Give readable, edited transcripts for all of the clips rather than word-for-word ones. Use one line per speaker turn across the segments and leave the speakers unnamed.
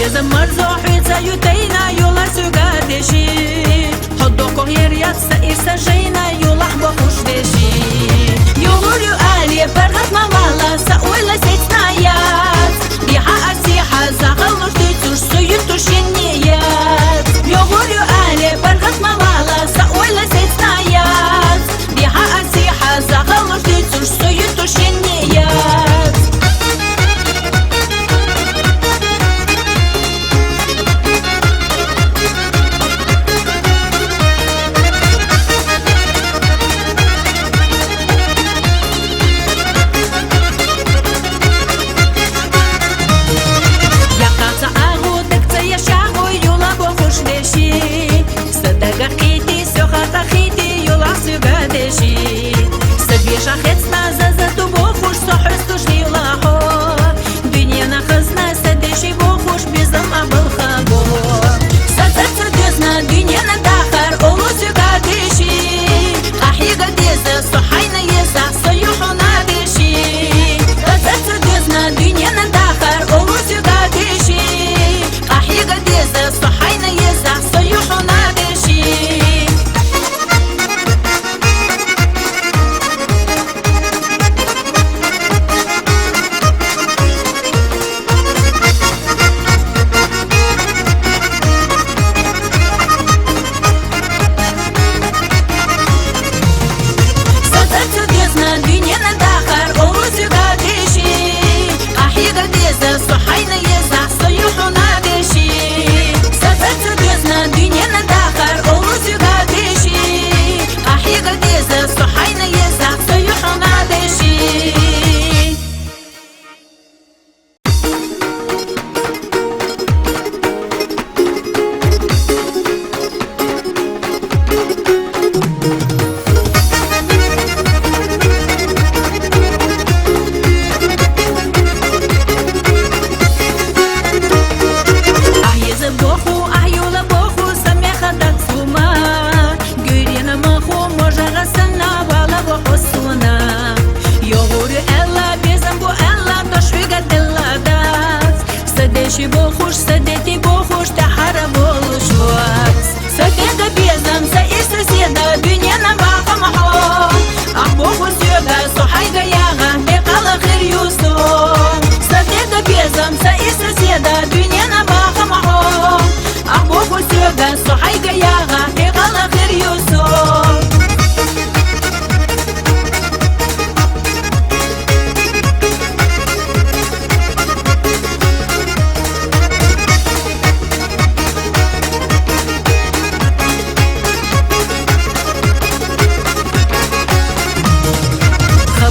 Sabia marzohitsa yutayna yola sugadeshi Hoddo kohyeriat sa isa jayna yolah bahush deshi Yoguryu ali bargat mamala sa uyla setnayat Biha asiha zagal mushtitur suyutur shinniyat Yoguryu ali bargat mamala sa uyla setnayat Biha asiha zagal mushtitur suyutur shinniyat Шахетна за зату бохуш сохрстуш нилахо Дунья на хазна садеши бохуш безам абалхаго Сацацр дезна дунья на дахар олу сюгадеши Ахига деза сухайна еза союху надеши Сацацр дезна дунья на дахар олу сюгадеши Ахига деза сухайна еза союху надеши بخوش سدتي بخوش تحرم والشواكس سدد بيزم سئس سيدا دنيا نباق محو أحبوخ سيوغا صحيغا ياغا بقال خير يوسف سدد بيزم سئس سيدا دنيا نباق محو أحبوخ سيوغا صحيغا ياغا بقال خير يوسف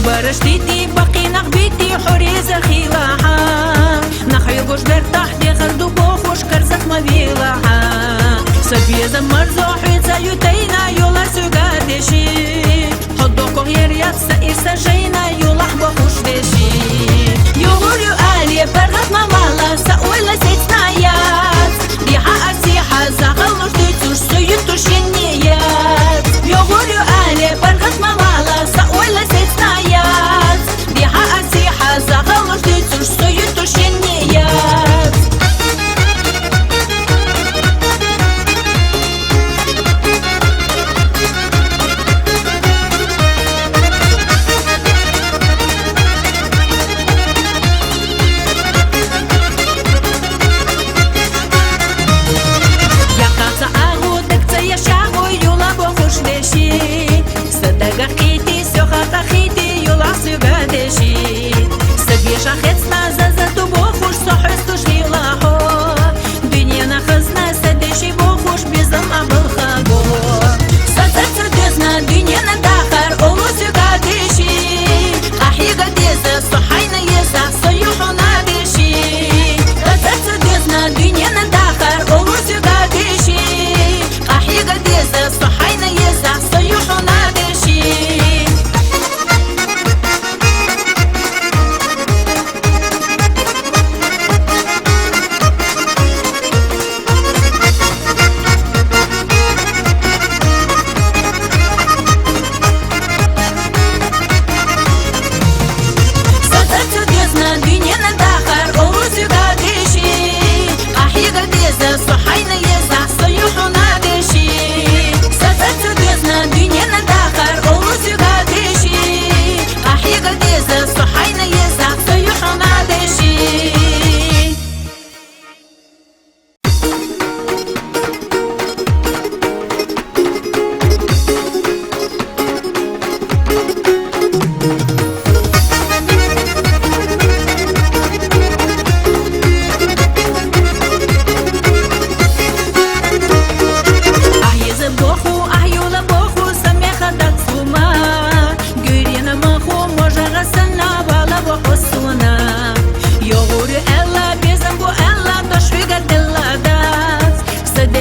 برشتيتي بقي نغبيتي حريزة خيلاها نخيقوش برتاح دي غردو بوخوش كرزك مبيلاها سبيزة مرزوحي تايوتينا يولا سوغادشي حدو كوهيريات سايسا جينا يولاح بوخوش دشي يغوريو آلي برغت ممالا ساويلا سيتنايات بيحا أسيحا زاغل مجديتوش سيوتوش ينيات يغوريو آلي برغت ممالا ساويلا سيتنايات بيحا أسيحا زاغل مجديتوش سيوتوش ينيات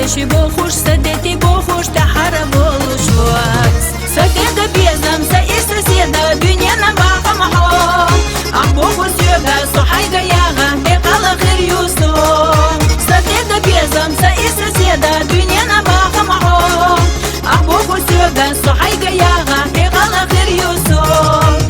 Деші бо хуш сидіти, бо хуш та хара болушвац. Сакеда безам са і сусіда, дюня на баха махо. Ах бо хусюга, сухайга яга, бекала хир юсом. Сакеда безам са і сусіда, дюня на баха махо. Ах бо хусюга, сухайга яга, бекала хир юсом.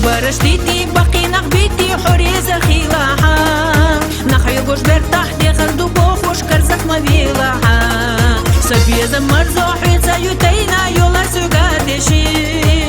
برشتيتي باقي نغبيتي حريزة خيلاها نخي بوش برتاح دي غردو بوخوش كرزك مبيلاها سبيزة مرزو حيزة يوتينا يولا سوغا دشي